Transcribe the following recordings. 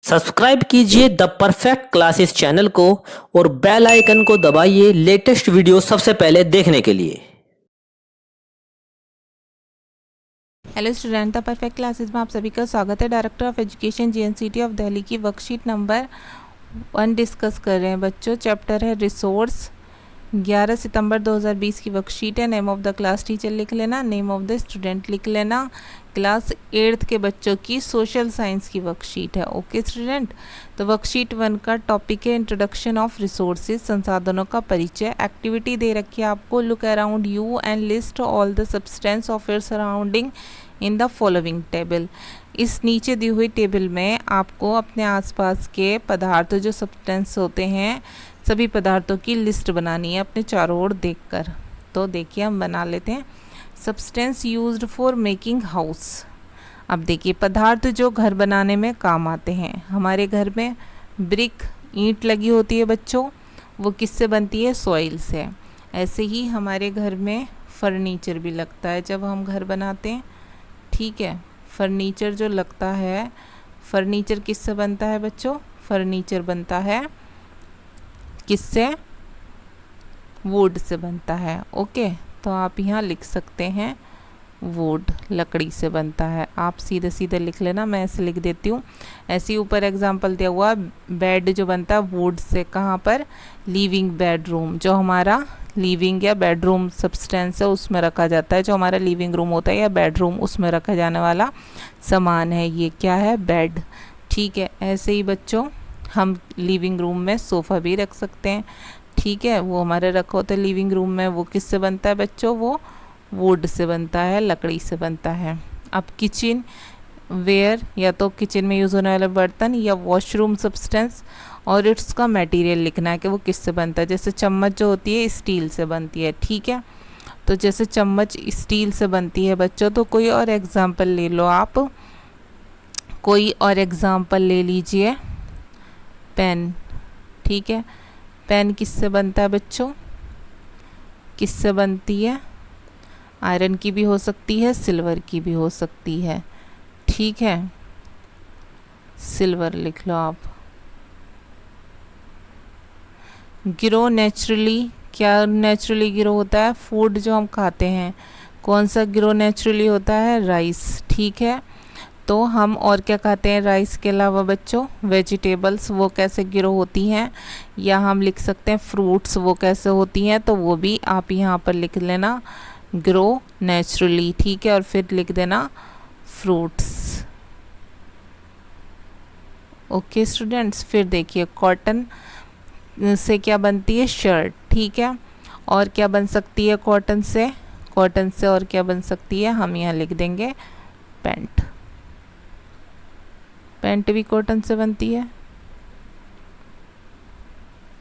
Subscribe कीजिए the perfect classes channel को और बेल आइकन को दबाइए लेटेस्ट वीडियो सबसे पहले देखने के लिए। Hello student, the perfect classes में आप सभी का स्वागत है। Director of education GNCT of Delhi की वर्कशीट नंबर 1 डिस्कस कर रहे हैं बच्चों। चैप्टर है रिसोर्स। 11 सितंबर 2020 की वर्कशीट है। Name of the class teacher लिख लेना, नेम ऑफ द स्टूडेंट लिख लेना। क्लास 8th के बच्चों की सोशल साइंस की वर्कशीट है। ओके स्टूडेंट, तो वर्कशीट 1 का टॉपिक है इंट्रोडक्शन ऑफ रिसोर्सेज, संसाधनों का परिचय। एक्टिविटी दे रखी है आपको, look around you and list all the substance of your surrounding in the following table. इस नीचे दी हुई टेबल में आपको अपने आसपास के पदार्थ जो सब्सटेंस होते हैं, सभी पदार्थों की लिस्ट बनानी है अपने चारों ओर देखकर। तो देखिए हम बना लेते हैं। Substance used for making house. अब देखिए पदार्थ जो घर बनाने में काम आते हैं। हमारे घर में ब्रिक, ईंट लगी होती है बच्चों, वो किससे बनती है? सॉइल से। ऐसे ही हमारे घर में फर्नीचर भी लगता है जब हम घर बनाते हैं। ठीक है, फर्नीचर जो लगता है, फर्नीचर किससे बनता है बच्चों? फर्नीचर बनता है किससे? वुड से बनता है। ओके, तो आप यहाँ लिख सकते हैं वुड, लकड़ी से बनता है। आप सीधे सीधे लिख लेना, मैं ऐसे लिख देती हूँ। ऐसे ही ऊपर एग्जांपल दिया हुआ, बेड जो बनता है वुड से। कहाँ पर? लिविंग बेडरूम, जो हमारा लिविंग या बेडरूम सब्सटेंस है उसमें रखा जाता है। जो हमारा लिविंग रूम होता है या बेडरूम, उसमें रखा जाने वाला सामान है ये क्या है? बेड। ठीक है, ऐसे ही बच्चों हम लिविंग रूम में सोफ़ा भी रख सकते हैं। ठीक है, वो हमारे रखा होता है लिविंग रूम में। वो किससे बनता है बच्चों? वो वुड से बनता है, लकड़ी से बनता है। अब किचन वेयर, या तो किचन में यूज़ होने वाले बर्तन या वॉशरूम सब्सटेंस, और इसका मटेरियल लिखना है कि वो किससे बनता है। जैसे चम्मच जो होती है स्टील से बनती है। ठीक है, तो जैसे चम्मच स्टील से बनती है बच्चों, तो कोई और एग्जांपल ले लो आप। कोई और एग्जांपल ले लीजिए। पेन। ठीक है, पेन किससे बनता है बच्चों? किससे बनती है? आयरन की भी हो सकती है, सिल्वर की भी हो सकती है। ठीक है, सिल्वर लिख लो आप। ग्रो नेचुरली, क्या नेचुरली ग्रो होता है? फूड जो हम खाते हैं, कौन सा ग्रो नेचुरली होता है? राइस। ठीक है, तो हम और क्या खाते हैं राइस के अलावा बच्चों? वेजिटेबल्स, वो कैसे ग्रो होती हैं? या हम लिख सकते हैं फ्रूट्स, वो कैसे होती हैं? तो वो भी आप यहाँ पर लिख लेना, ग्रो नेचुरली। ठीक है, और फिर लिख देना फ्रूट्स। ओके स्टूडेंट्स, फिर देखिए कॉटन से क्या बनती है? शर्ट। ठीक है, और क्या बन सकती है कॉटन से? कॉटन से और क्या बन सकती है? हम यहाँ लिख देंगे पैंट। पैंट भी कॉटन से बनती है।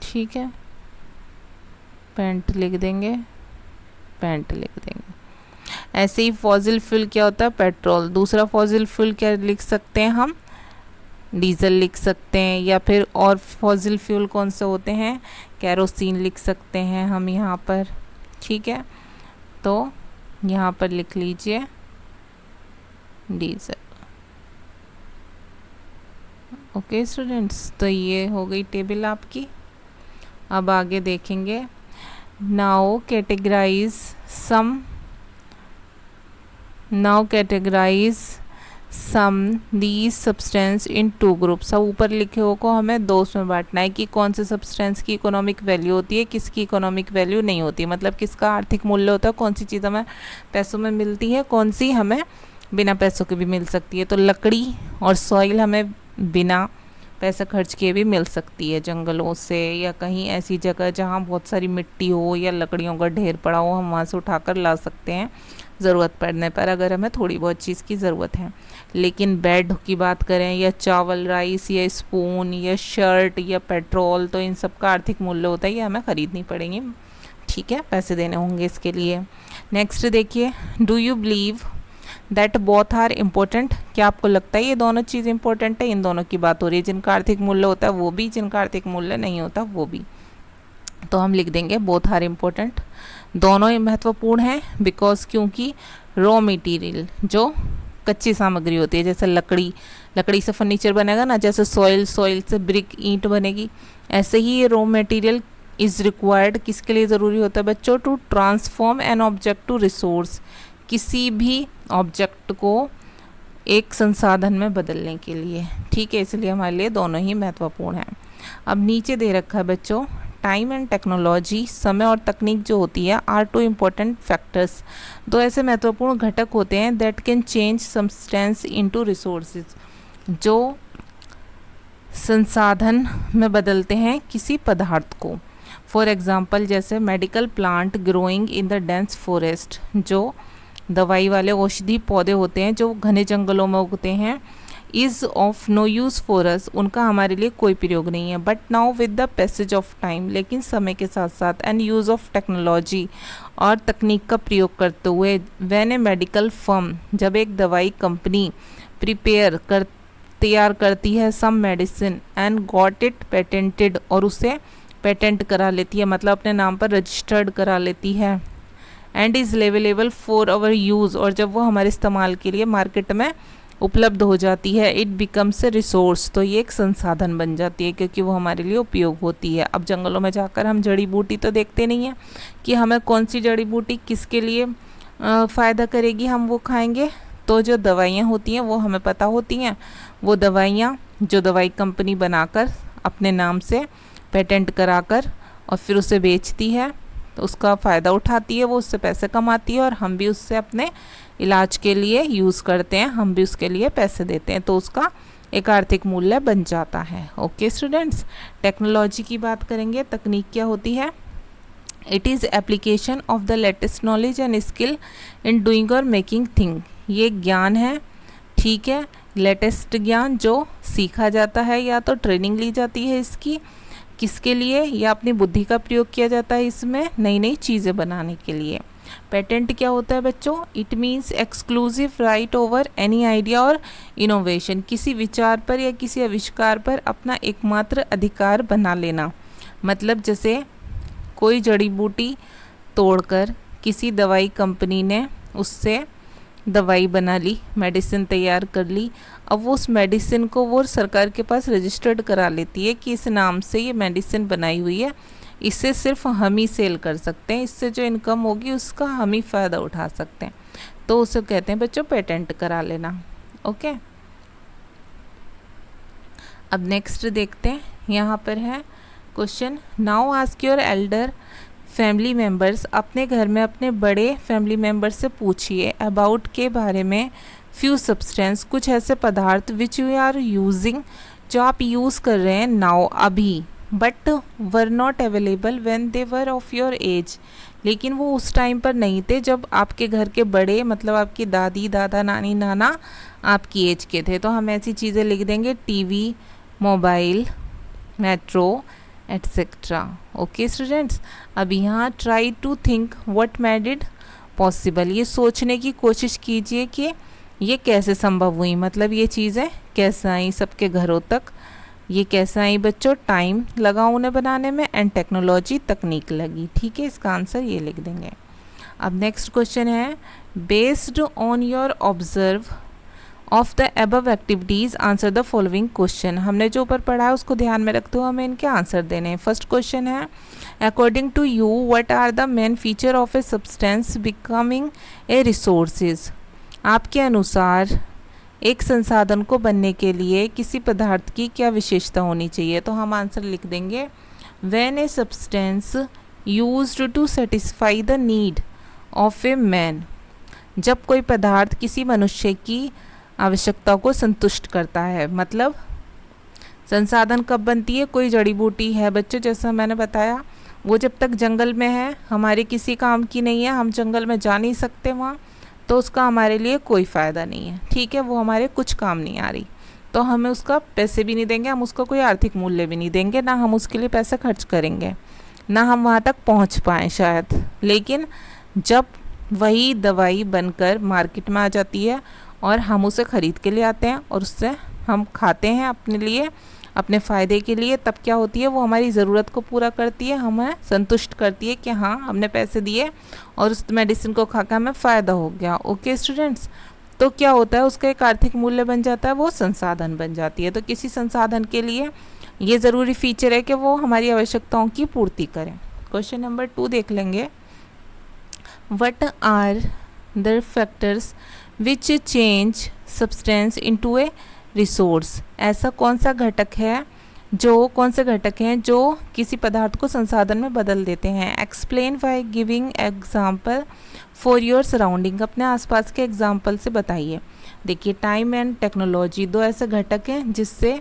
ठीक है, पैंट लिख देंगे, पैंट लिख देंगे। ऐसे ही फॉसिल फ्यूल क्या होता है? पेट्रोल। दूसरा फॉसिल फ्यूल क्या लिख सकते हैं हम? डीजल लिख सकते हैं। या फिर और फॉसिल फ्यूल कौन से होते हैं? कैरोसिन लिख सकते हैं हम यहाँ पर। ठीक है, तो यहाँ पर लिख लीजिए डीजल। ओके स्टूडेंट्स, तो ये हो गई टेबल आपकी। अब आगे देखेंगे। Now categorise some, now categorise some these substance in 2 groups. अब ऊपर लिखे हुए को हमें 2 में बांटना है कि कौन से सब्सटेंस की इकोनॉमिक वैल्यू होती है, किसकी इकोनॉमिक वैल्यू नहीं होती। मतलब किसका आर्थिक मूल्य होता है, कौन सी चीज़ हमें पैसों में मिलती है, कौन सी हमें बिना पैसों के भी मिल सकती है। तो लकड़ी और सॉइल हमें बिना पैसा खर्च किए भी मिल सकती है, जंगलों से या कहीं ऐसी जगह जहाँ बहुत सारी मिट्टी हो या लकड़ियों का ढेर पड़ा हो, हम वहाँ से उठाकर ला सकते हैं ज़रूरत पड़ने पर, अगर हमें थोड़ी बहुत चीज़ की ज़रूरत है। लेकिन बेड की बात करें या चावल, राइस या स्पून या शर्ट या पेट्रोल, तो इन सब का आर्थिक मूल्य होता है, ये हमें ख़रीदनी पड़ेंगी। ठीक है, पैसे देने होंगे इसके लिए। नेक्स्ट देखिए, do you believe that both are important. क्या आपको लगता है ये दोनों चीज़ इंपॉर्टेंट है? इन दोनों की बात हो रही है, जिनका आर्थिक मूल्य होता है वो भी, जिनका आर्थिक मूल्य नहीं होता वो भी। तो हम लिख देंगे बोथ आर इम्पोर्टेंट, दोनों ही महत्वपूर्ण हैं। बिकॉज, क्योंकि रॉ मटेरियल जो कच्ची सामग्री होती है, जैसे लकड़ी से फर्नीचर बनेगा ना, जैसे सॉइल से ब्रिक ईंट बनेगी, ऐसे ही ये रॉ मटेरियल इज़ रिक्वायर्ड किसके लिए ज़रूरी होता है बच्चों, to transform an object to resource, किसी भी ऑब्जेक्ट को एक संसाधन में बदलने के लिए, ठीक है, इसलिए हमारे लिए दोनों ही महत्वपूर्ण हैं। अब नीचे दे रखा है बच्चों, टाइम एंड टेक्नोलॉजी, समय और तकनीक जो होती है, आर टू इम्पोर्टेंट फैक्टर्स, दो ऐसे महत्वपूर्ण घटक होते हैं that can change substance into resources, जो संसाधन में बदलते हैं किसी पदार्थ को। फॉर एग्जांपल जैसे medical plant growing in the dense forest, जो दवाई वाले औषधि पौधे होते हैं जो घने जंगलों में उगते हैं, is of no use for us, उनका हमारे लिए कोई प्रयोग नहीं है। But now with the passage of time, लेकिन समय के साथ साथ, एंड यूज़ ऑफ टेक्नोलॉजी, और तकनीक का प्रयोग करते हुए, व्हेन ए मेडिकल फर्म, जब एक दवाई कंपनी तैयार करती है some medicine and got it patented, और उसे पेटेंट करा लेती है, मतलब अपने नाम पर रजिस्टर्ड करा लेती है, and is available for our use, और जब वो हमारे इस्तेमाल के लिए मार्केट में उपलब्ध हो जाती है, इट बिकम्स ए रिसोर्स, तो ये एक संसाधन बन जाती है क्योंकि वो हमारे लिए उपयोग होती है। अब जंगलों में जाकर हम जड़ी बूटी तो देखते नहीं हैं कि हमें कौन सी जड़ी बूटी किसके लिए फ़ायदा करेगी, हम वो खाएंगे, तो जो दवाइयाँ होती हैं वो हमें पता होती हैं, वो दवाइयाँ जो दवाई कंपनी बनाकर अपने नाम से पेटेंट कराकर और फिर उसे बेचती है, तो उसका फ़ायदा उठाती है, वो उससे पैसे कमाती है, और हम भी उससे अपने इलाज के लिए यूज़ करते हैं, हम भी उसके लिए पैसे देते हैं, तो उसका एक आर्थिक मूल्य बन जाता है। ओके स्टूडेंट्स, टेक्नोलॉजी की बात करेंगे, तकनीक क्या होती है, it is application of the latest knowledge and skill in doing और मेकिंग थिंग, ये ज्ञान है, ठीक है, लेटेस्ट ज्ञान जो सीखा जाता है या तो ट्रेनिंग ली जाती है इसकी, किसके लिए, या अपनी बुद्धि का प्रयोग किया जाता है इसमें नई नई चीज़ें बनाने के लिए। पेटेंट क्या होता है बच्चों, it means exclusive right over any idea और इनोवेशन, किसी विचार पर या किसी आविष्कार पर अपना एकमात्र अधिकार बना लेना, मतलब जैसे कोई जड़ी बूटी तोड़कर किसी दवाई कंपनी ने उससे दवाई बना ली, मेडिसिन तैयार कर ली, अब वो उस मेडिसिन को वो सरकार के पास रजिस्टर्ड करा लेती है कि इस नाम से ये मेडिसिन बनाई हुई है, इससे सिर्फ हम ही सेल कर सकते हैं, इससे जो इनकम होगी उसका हम ही फ़ायदा उठा सकते हैं, तो उसे कहते हैं बच्चों पेटेंट करा लेना। ओके, अब नेक्स्ट देखते हैं, यहाँ पर है question, now ask your Elder family members, अपने घर में अपने बड़े फैमिली मेम्बर्स से पूछिए अबाउट के बारे में, फ्यू सब्सटेंस, कुछ ऐसे पदार्थ विच यू आर यूजिंग, जो आप यूज़ कर रहे हैं नाउ अभी, but were not available when they were of your age, लेकिन वो उस टाइम पर नहीं थे जब आपके घर के बड़े, मतलब आपकी दादी दादा नानी नाना आपकी एज के थे, तो हम ऐसी चीज़ें लिख देंगे, TV, mobile, metro etcetera. Okay students, अब यहाँ try to think what made it possible, ये सोचने की कोशिश कीजिए कि ये कैसे संभव हुई, मतलब ये चीज़ें कैसे आई सबके घरों तक, ये कैसे आई बच्चों, टाइम लगा उन्हें बनाने में, एंड टेक्नोलॉजी तकनीक लगी, ठीक है, इसका आंसर ये लिख देंगे। अब नेक्स्ट क्वेश्चन है, based on your observe of the above activities answer the following question, हमने जो ऊपर पढ़ा है उसको ध्यान में रखते हुए हमें इनके आंसर देने हैं। फर्स्ट क्वेश्चन है, according to you what are the main feature of a substance becoming a resources, आपके अनुसार एक संसाधन को बनने के लिए किसी पदार्थ की क्या विशेषता होनी चाहिए, तो हम आंसर लिख देंगे, when a substance used to satisfy the need of a man, जब कोई पदार्थ किसी मनुष्य की आवश्यकता को संतुष्ट करता है, मतलब संसाधन कब बनती है, कोई जड़ी बूटी है बच्चों, जैसा मैंने बताया, वो जब तक जंगल में है हमारे किसी काम की नहीं है, हम जंगल में जा नहीं सकते वहाँ, तो उसका हमारे लिए कोई फ़ायदा नहीं है, ठीक है, वो हमारे कुछ काम नहीं आ रही, तो हमें उसका पैसे भी नहीं देंगे, हम उसका कोई आर्थिक मूल्य भी नहीं देंगे, ना हम उसके लिए पैसा खर्च करेंगे, ना हम वहाँ तक पहुँच पाएँ शायद, लेकिन जब वही दवाई बनकर मार्केट में आ जाती है और हम उसे ख़रीद के ले आते हैं और उससे हम खाते हैं अपने लिए, अपने फ़ायदे के लिए, तब क्या होती है, वो हमारी ज़रूरत को पूरा करती है, हमें संतुष्ट करती है कि हाँ हमने पैसे दिए और उस मेडिसिन को खाकर हमें फ़ायदा हो गया। ओके स्टूडेंट्स, तो क्या होता है, उसका एक आर्थिक मूल्य बन जाता है, वो संसाधन बन जाती है। तो किसी संसाधन के लिए ये ज़रूरी फीचर है कि वो हमारी आवश्यकताओं की पूर्ति करें। क्वेश्चन नंबर 2 देख लेंगे। What are the factors which change substance into a resource? ऐसा कौन से घटक हैं जो किसी पदार्थ को संसाधन में बदल देते हैं? Explain by giving example for your surrounding. अपने आसपास के एग्जाम्पल से बताइए। देखिए, टाइम एंड टेक्नोलॉजी दो ऐसे घटक हैं जिससे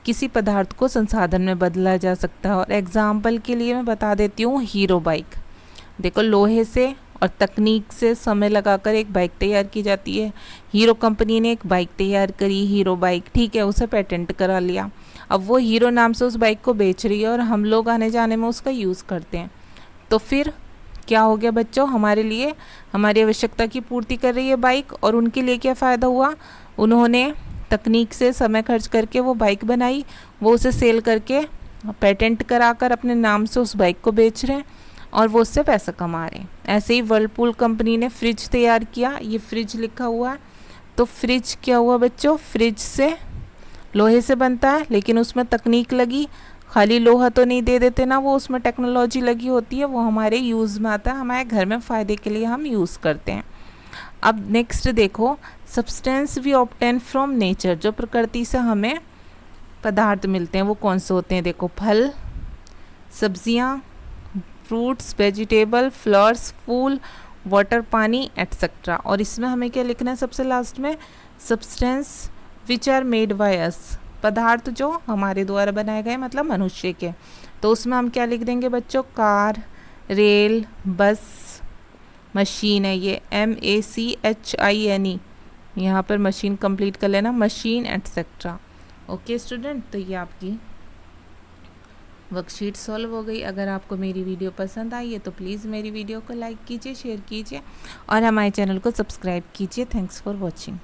किसी पदार्थ को संसाधन में बदला जा सकता है। और एग्जाम्पल के लिए मैं बता देती हूँ, हीरो बाइक। देखो, लोहे से और तकनीक से समय लगाकर एक बाइक तैयार की जाती है। हीरो कंपनी ने एक बाइक तैयार करी, हीरो बाइक, ठीक है, उसे पेटेंट करा लिया। अब वो हीरो नाम से उस बाइक को बेच रही है और हम लोग आने जाने में उसका यूज़ करते हैं। तो फिर क्या हो गया बच्चों, हमारे लिए हमारी आवश्यकता की पूर्ति कर रही है बाइक। और उनके लिए क्या फ़ायदा हुआ, उन्होंने तकनीक से समय खर्च करके वो बाइक बनाई, वो उसे सेल करके पेटेंट कराकर अपने नाम से उस बाइक को बेच रहे हैं और वो उससे पैसा कमा रहे हैं। ऐसे ही वर्लपूल कंपनी ने फ्रिज तैयार किया, ये फ्रिज लिखा हुआ है। तो फ्रिज क्या हुआ बच्चों, फ्रिज से लोहे से बनता है, लेकिन उसमें तकनीक लगी। खाली लोहा तो नहीं दे देते ना, वो उसमें टेक्नोलॉजी लगी होती है, वो हमारे यूज़ में आता है, हमारे घर में फ़ायदे के लिए हम यूज़ करते हैं। अब नेक्स्ट देखो, substance we obtain from nature. जो प्रकृति से हमें पदार्थ मिलते हैं वो कौन से होते हैं? देखो, फल, सब्जियां, फ्रूट्स, वेजिटेबल, फ्लावर्स, फूल, वाटर, पानी, एटसेट्रा। और इसमें हमें क्या लिखना है सबसे लास्ट में? Substance which are made by us. पदार्थ जो हमारे द्वारा बनाए गए, मतलब मनुष्य के। तो उसमें हम क्या लिख देंगे बच्चों? कार, रेल, बस, मशीन है ये, MACHINE, यहाँ पर मशीन कंप्लीट कर लेना, मशीन एटसेट्रा। ओके स्टूडेंट, तो ये आपकी वर्कशीट सॉल्व हो गई। अगर आपको मेरी वीडियो पसंद आई है तो प्लीज़ मेरी वीडियो को लाइक कीजिए, शेयर कीजिए और हमारे चैनल को सब्सक्राइब कीजिए। Thanks for watching.